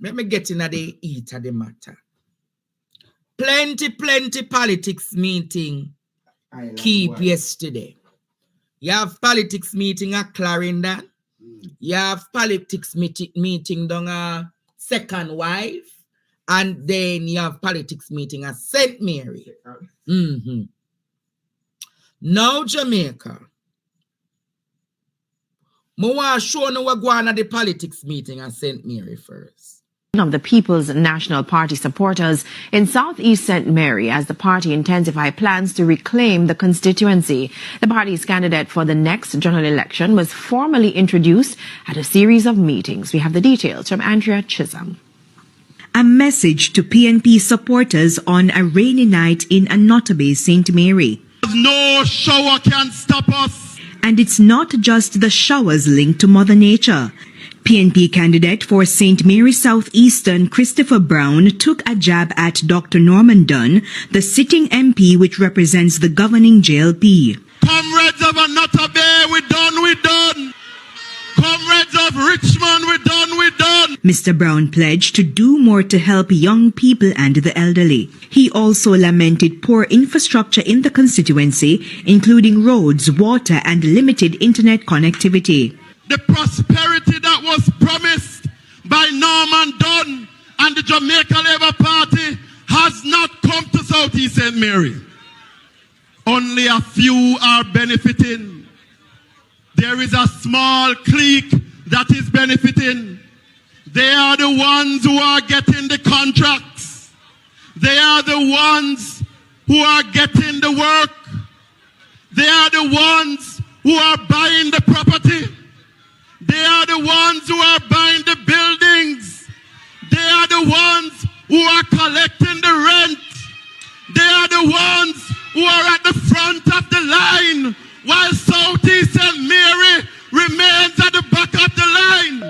Let me get in the heat of the matter. Plenty politics meeting keep yesterday. You have politics meeting at Clarendon. You have politics meeting down a Second Wife. And then you have politics meeting at St. Mary. Now Jamaica. I want to show you what going at the politics meeting at St. Mary first. Of the People's National Party supporters in Southeast St. Mary as the party intensifies plans to reclaim the constituency. The party's candidate for the next general election was formally introduced at a series of meetings. We have the details from Andrea Chisholm. A message to PNP supporters on a rainy night in Anotabe, St. Mary. No shower can stop us. And it's not just the showers linked to Mother Nature. PNP candidate for St. Mary Southeastern Christopher Brown took a jab at Dr. Norman Dunn, the sitting MP which represents the governing JLP. Comrades of Anotabe, we done. Comrades of Richmond, we done. Mr. Brown pledged to do more to help young people and the elderly. He also lamented poor infrastructure in the constituency, including roads, water and limited internet connectivity. The prosperity that was promised by Norman Dunn and the Jamaica Labour Party has not come to Southeast St. Mary. Only a few are benefiting. There is a small clique that is benefiting. They are the ones who are getting the contracts. They are the ones who are getting the work. They are the ones who are buying the property. They are the ones who are buying the buildings. They are the ones who are collecting the rent. They are the ones who are at the front of the line, while Southeast St. Mary remains at the back of the line.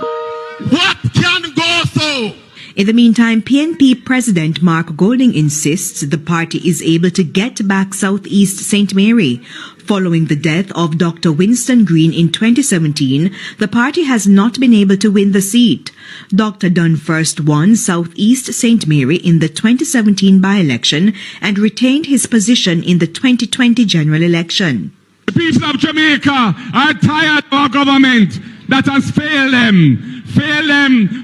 What can go so? In the meantime, PNP President Mark Golding insists the party is able to get back Southeast St. Mary. Following the death of Dr. Winston Green in 2017, the party has not been able to win the seat. Dr. Dunn first won Southeast St. Mary in the 2017 by-election and retained his position in the 2020 general election. The people of Jamaica are tired of our government that has failed them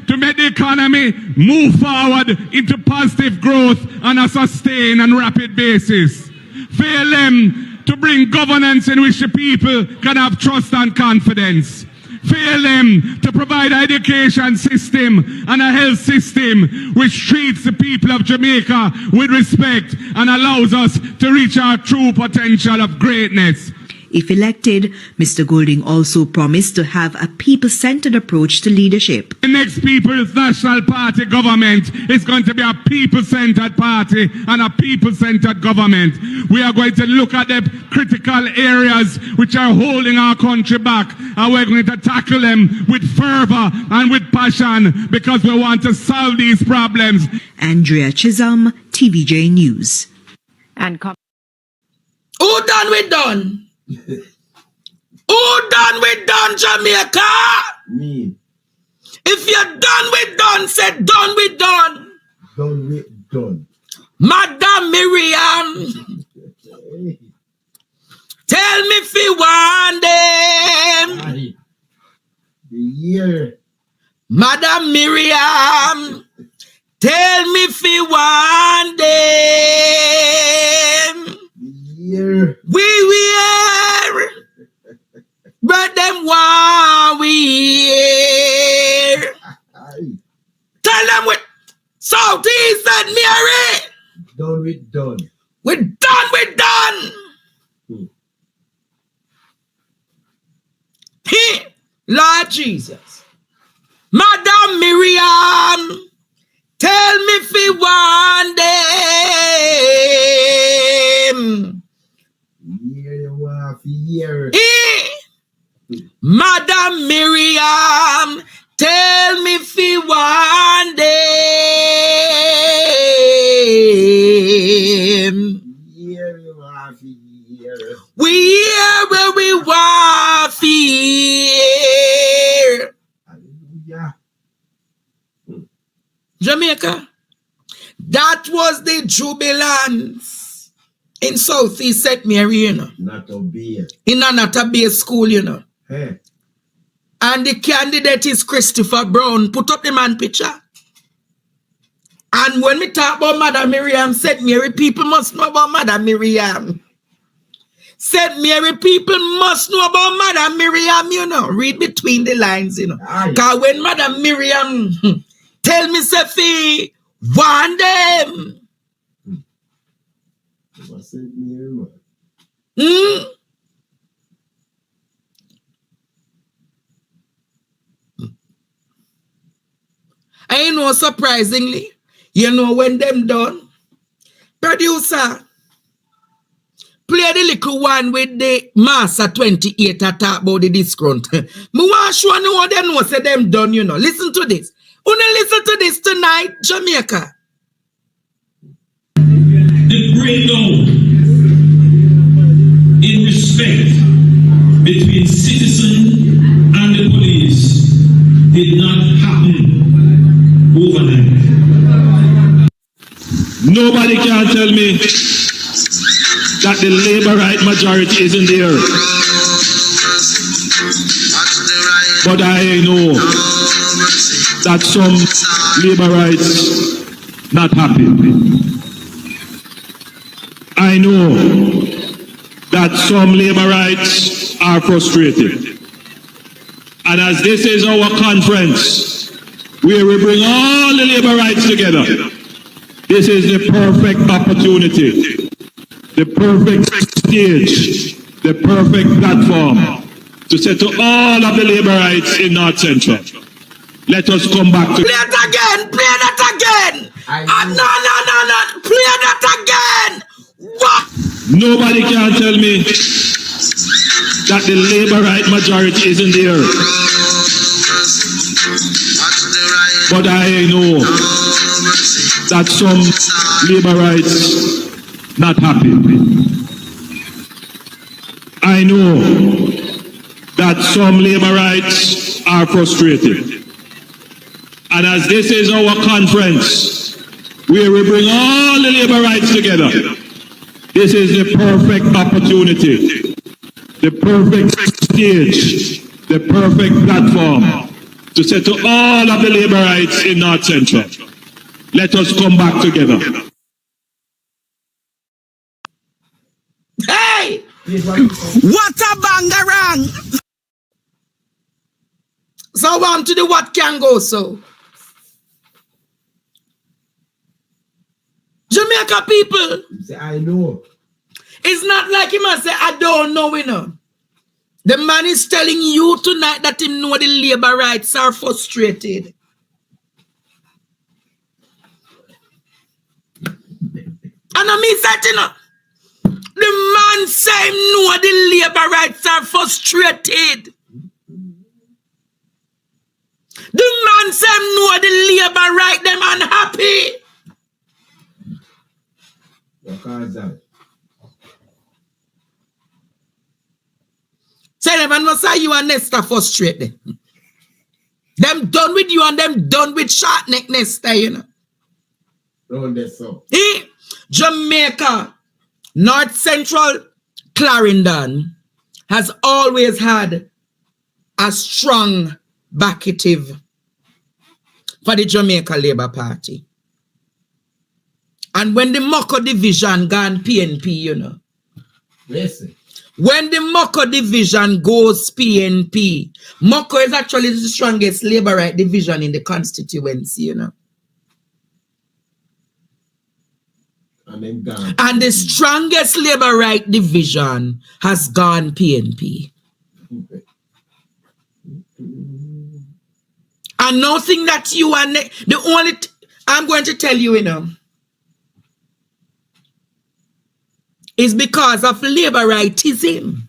to make the economy move forward into positive growth on a sustained and rapid basis. Fail them to bring governance in which the people can have trust and confidence. Fail them to provide an education system and a health system which treats the people of Jamaica with respect and allows us to reach our true potential of greatness. If elected, Mr. Golding also promised to have a people-centered approach to leadership. The next People's National Party government is going to be a people-centered party and a people-centered government. We are going to look at the critical areas which are holding our country back, and we're going to tackle them with fervor and with passion because we want to solve these problems. Andrea Chisholm, TVJ News. And Who done with done? Who done with done, Jamaica? Me. If you're done with done, say done with done. Done with done. Madam Miriam, tell me if you want them. The year. Madam Miriam, tell me if you want them. Year. We wear, but them want we hear. Tell them with Southeast and Mary. Done with done. We're done. Lord Jesus. Madam Miriam, tell me if you want them. Year. Madam Miriam, tell me if you want them. We hear where we want fear. Hallelujah. Jamaica. That was the jubilance in Southeast St. Mary, you know. Not obey. In a not a base school, you know. Hey. And the candidate is Christopher Brown. Put up the man picture. And when we talk about Mother Miriam, St. Mary, people must know about Mother Miriam. St. Mary, people must know about Mother Miriam, you know. Read between the lines, you know. Because when Mother Miriam tell me, Sophie, one them. St. Mary, man. I know, surprisingly, you know when them done, producer, play the little one with the Master 28 I talk about the discount. Me want sure know what them know, say them done, you know. Listen to this. Wanna listen to this tonight, Jamaica? The breakdown in respect between citizen and the police did not happen overnight. Nobody can tell me that the labor right majority isn't there. But I know that some labor rights not happy. I know that some labor rights are frustrated. And as this is our conference, where we bring all the labor rights together, this is the perfect opportunity, the perfect stage, the perfect platform to say to all of the labor rights in North Central, let us come back to... Play it again! Play that again! No. Play that again! What? Nobody can tell me that the labor right majority isn't there. But I know that some labor rights not happy. I know that some labor rights are frustrated. And as this is our conference, where we bring all the labor rights together, this is the perfect opportunity, the perfect stage, the perfect platform to say to all of the labor rights in North Central, let us come back together. Hey! What a bangarang! So on to the what can go so. Jamaica people. Say, I know. It's not like him and say, I don't know, you know. The man is telling you tonight that him know the labor rights are frustrated. And I mean that, you know. The man say him know the labor rights are frustrated. The man say him know the labor right them unhappy. Because that. Say them and must say you and Nesta frustrated. Them done with you and them done with short neck Nesta, you know. Round this up. Jamaica, North Central, Clarendon has always had a strong backative for the Jamaica Labour Party. And when the Moko division gone PNP, you know. Listen. When the Moko division goes PNP, Moko is actually the strongest labor right division in the constituency, you know. And then gone. And the strongest labor right division has gone PNP. And nothing that you are, the only, I'm going to tell you, you know, is because of labor rightism.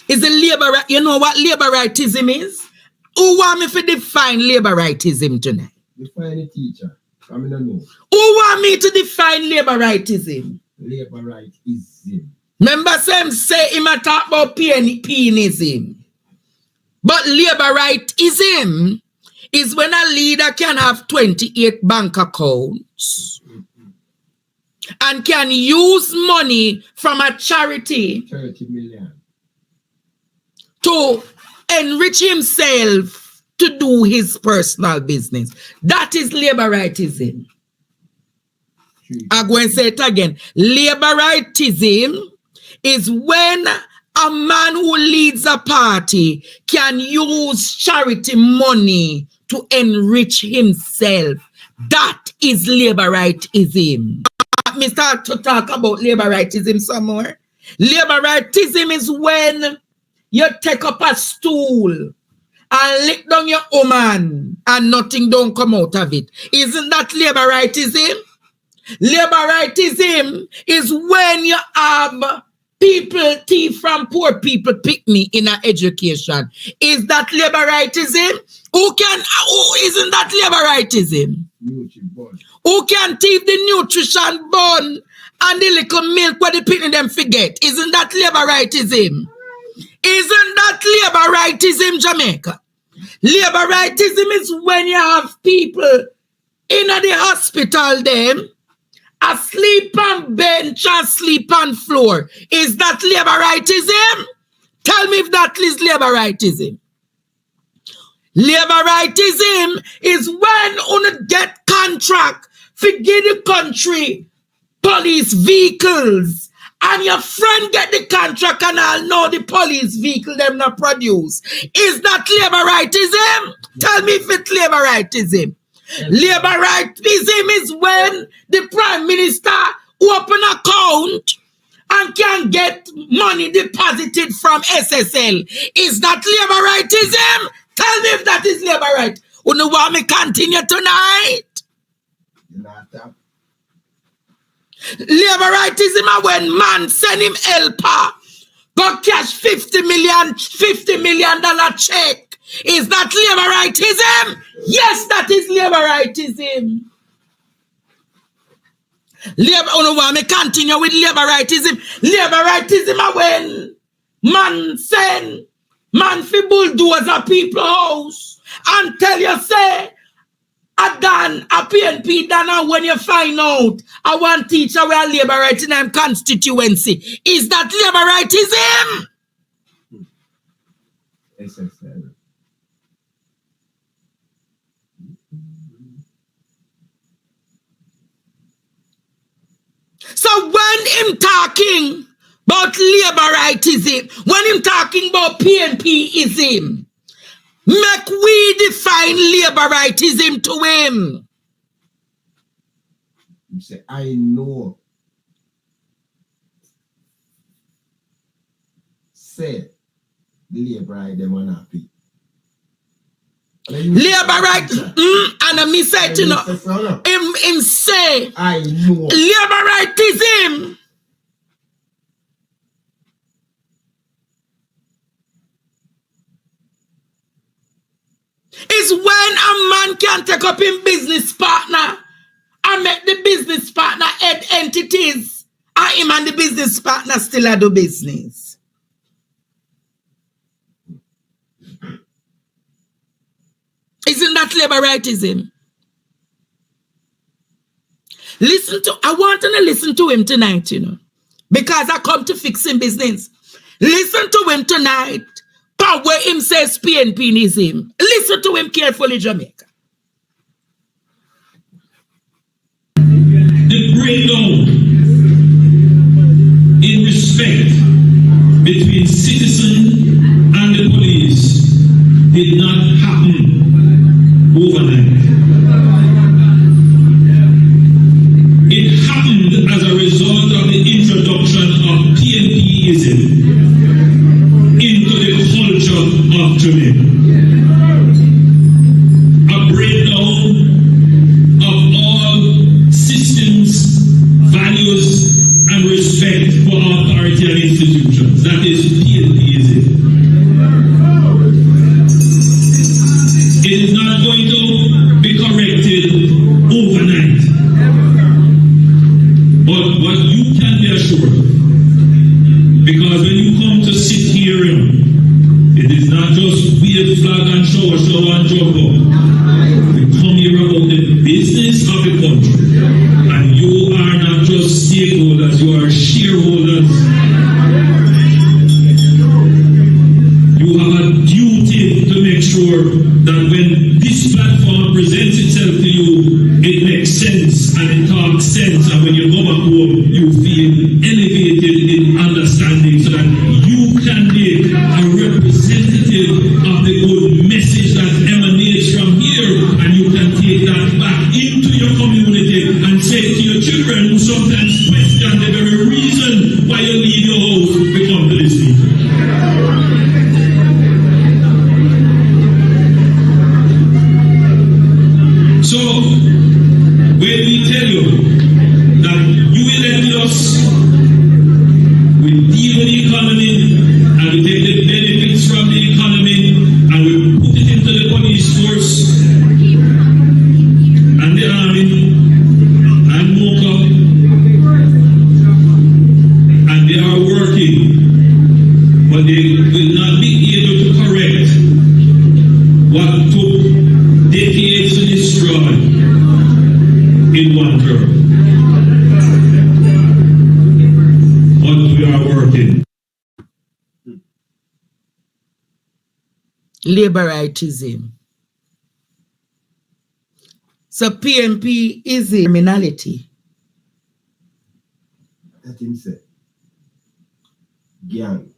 Is the labor right? You know what labor rightism is? Who want me to define labor rightism tonight? Define it, teacher. I mean, I know. Who want me to define labor rightism? Labor rightism. Remember, Sam say him a talk about penism. But labor rightism is when a leader can have 28 bank accounts and can use money from a charity 30 million. to enrich himself to do his personal business. That is labor rightism. I'm going to say it again. Labor rightism is when a man who leads a party can use charity money to enrich himself. That is labor rightism. Me start to talk about labor rightism some more. Labor rightism is when you take up a stool and lick down your woman and nothing don't come out of it. Isn't that labor rightism? Labor rightism is when you have people thief from poor people pick me in an education. Is that labor rightism? Isn't that labor rightism? Who can thief the nutrition bun and the little milk where the people them forget? Isn't that labor rightism? Isn't that labor rightism, Jamaica? Labor rightism is when you have people in the hospital them asleep on bench and sleep on floor. Is that labor rightism? Tell me if that is labor rightism. Labor rightism is when you get contract to give the country police vehicles and your friend get the contract and I'll know the police vehicle them not produce. Is that labor rightism? Tell me if it's labor rightism. Labor rightism is when the prime minister open account and can get money deposited from SSL. Is that labor rightism? Tell me if that is labor right. You know want me continue tonight? Labor rightism is when man send him helper go cash $50 million check. Is that labor rightism? Yes, that is labor rightism. Labor, you know want me continue with labor rightism? Labor rightism is when man send man fi bulldoze a people's house and tell you say a done, a PNP done, and when you find out I want teacher where labor right in them constituency. Is that labor rightism? SSL. So when him talking about labor rightism, when him talking about PNPism, make we define labor rightism to him. You say, I know. Say, the labor right, them unhappy. Labor right, and me say, you know, him say, I know. labor rightism is when a man can take up him business partner and make the business partner head entities and him and the business partner still do business. Isn't that labor rightism? Listen to, I want to listen to him tonight, you know, because I come to fix him business. Listen to him tonight. Where him says PNPism. Listen to him carefully, Jamaica. The breakdown in respect between citizen and the police did not happen overnight. It happened as a result of the introduction of PNPism into the culture of Jamaica. A breakdown of all systems, values, and respect for authority and institutions. That is PNPism. It is not going to be corrected overnight. But what you can be assured, because when you come to sit here, It is not just wave flag and shower and jump up. We come here about the business of the country. And you are not just stakeholders, you are shareholders. You have a duty to make sure that when this platform presents itself to you, it makes sense and it talks sense. And when you go back home, you feel elevated in understanding so that you can be a representative of the good message that emanates from here, and you can take that back into your community and say to your children who sometimes question the very reason why you leave your house to come to this meeting. So, when we tell you that you elected us, we deal with the economy and we take the benefits from the economy and we put it into the police force and the army and MOCA, and they are working, but they will not be able to correct what took decades to destroy in one term. But we are working. Laboritism. So PNP is a criminality. That him say. Gang.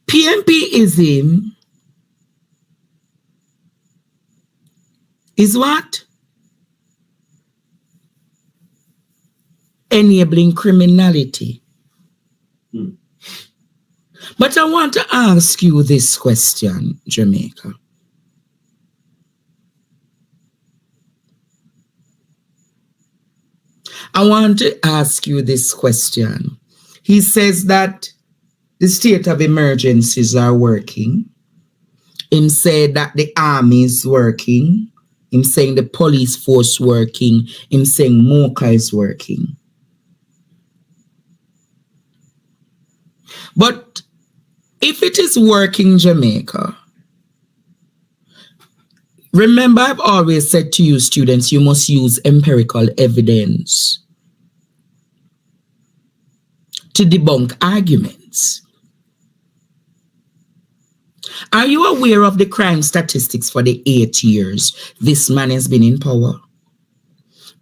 PNPism is what? Enabling criminality. But I want to ask you this question, Jamaica. I want to ask you this question. He says that the state of emergencies are working. Him said that the army is working. Him saying the police force working. Him saying MOCA is working. But if it is working, Jamaica, remember I've always said to you students, you must use empirical evidence to debunk arguments. Are you aware of the crime statistics for the 8 years this man has been in power?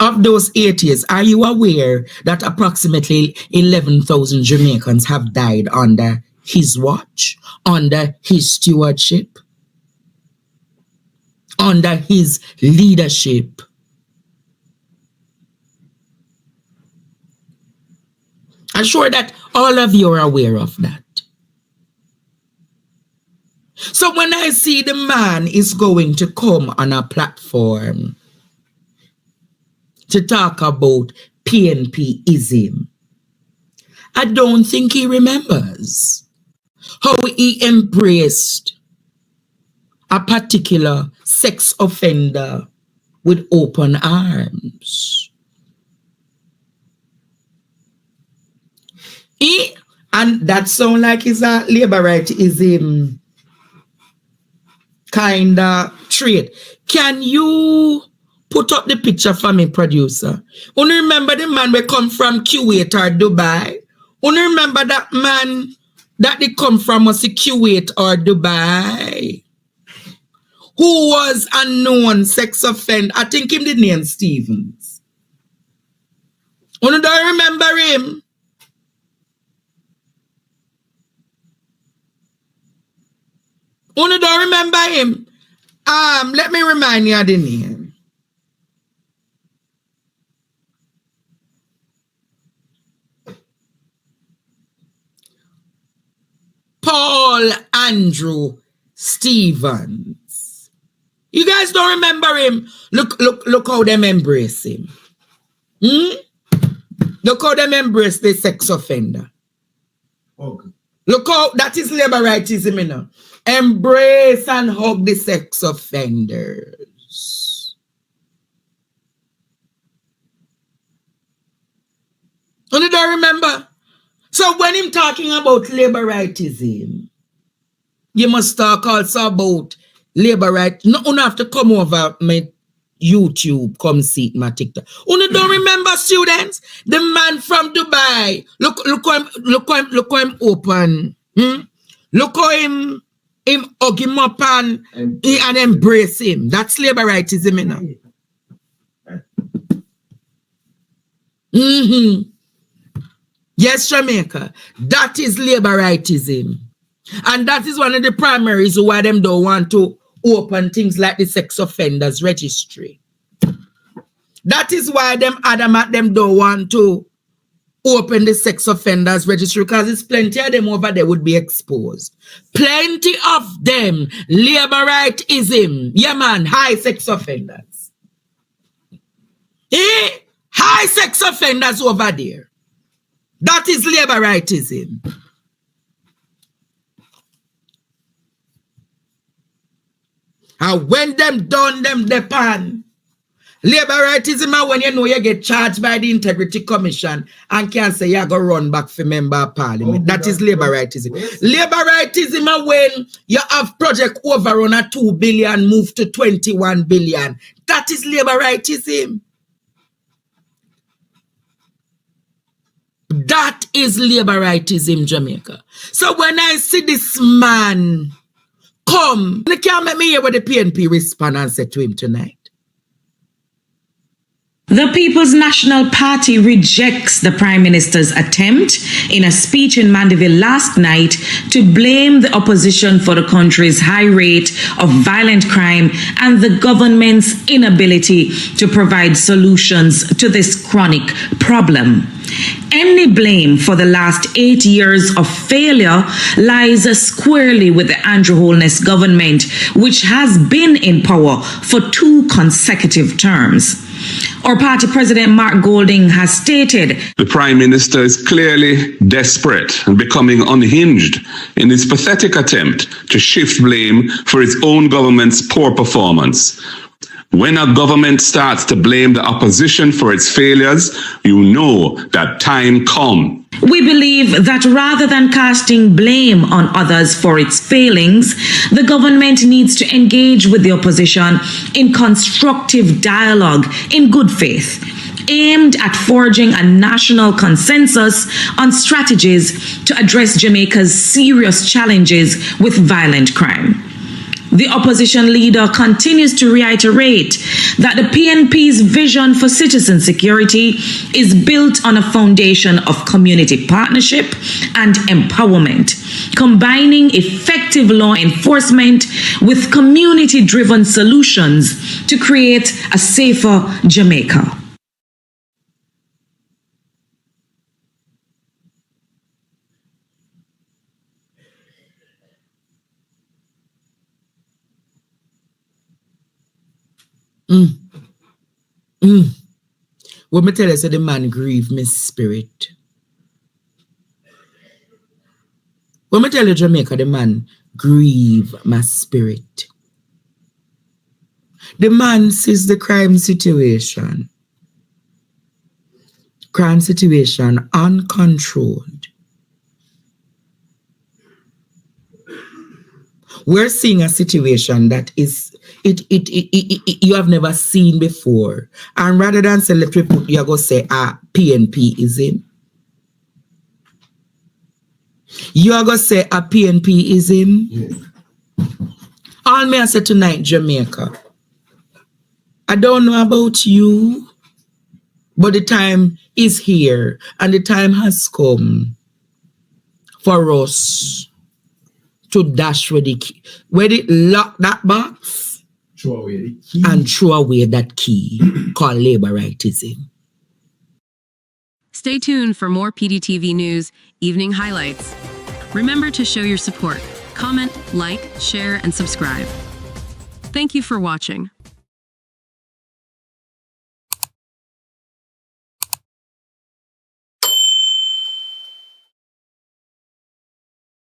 Of those 8 years, are you aware that approximately 11,000 Jamaicans have died under his watch, under his stewardship, under his leadership? I'm sure that all of you are aware of that. So when I see the man is going to come on a platform to talk about PNPism, I don't think he remembers how he embraced a particular sex offender with open arms. And that sounds like it's a labor rightism kind of trait. Can you put up the picture for me, producer? You remember the man we come from Kuwait or Dubai? You remember that man that they come from was Kuwait or Dubai? Who was a known sex offender? I think him the name Stevens. You don't remember him? You don't remember him? Let me remind you of the name. Paul Andrew Stevens. You guys don't remember him? Look how them embrace him. Look how them embrace the sex offender. Okay. Look how that is labor rightism, you know. Embrace and hug the sex offenders. You don't remember? So when him talking about labor rightism, you must talk also about labor right. No, you have to come over my YouTube, come see my TikTok. You don't remember, students? The man from Dubai. Look how him open. Look how him hug him up and embrace him. That's labor rightism, you know. Yes, Jamaica. That is labor rightism. And that is one of the primary reasons why them don't want to open things like the sex offenders registry. That is why them don't want to open the sex offenders registry, because it's plenty of them over there would be exposed. Plenty of them. Labor rightism. Yeah, man. High sex offenders. High sex offenders over there. That is labor rightism. And when them done them depan, labor rightism is when you know you get charged by the Integrity Commission and can say you go run back for member of parliament. That is labor rightism. Labor rightism is when you have project overrun at 2 billion move to 21 billion. That is labor rightism. That is labor rightism, Jamaica. So when I see this man come, you can't make me hear what the PNP respond and say to him tonight. The People's National Party rejects the Prime Minister's attempt in a speech in Mandeville last night to blame the opposition for the country's high rate of violent crime and the government's inability to provide solutions to this chronic problem. Any blame for the last 8 years of failure lies squarely with the Andrew Holiness government, which has been in power for 2 consecutive terms. Our party president, Mark Golding, has stated The Prime Minister is clearly desperate and becoming unhinged in his pathetic attempt to shift blame for his own government's poor performance. When a government starts to blame the opposition for its failures, you know that time comes. We believe that rather than casting blame on others for its failings, the government needs to engage with the opposition in constructive dialogue in good faith, aimed at forging a national consensus on strategies to address Jamaica's serious challenges with violent crime. The opposition leader continues to reiterate that the PNP's vision for citizen security is built on a foundation of community partnership and empowerment, combining effective law enforcement with community-driven solutions to create a safer Jamaica. When me tell you, so the man grieve my spirit. When me tell you, Jamaica, the man grieve my spirit. The man sees the crime situation uncontrolled. We're seeing a situation that is you have never seen before. And rather than say, let me put, you go say, PNP is him. You are going to say, PNP is him. Yeah. All me I say tonight, Jamaica, I don't know about you, but the time is here and the time has come for us to dash with the key. Where they lock that box, throw away the key. And throw away that key called labor rightism. Stay tuned for more PDTV News Evening Highlights. Remember to show your support. Comment, like, share, and subscribe. Thank you for watching.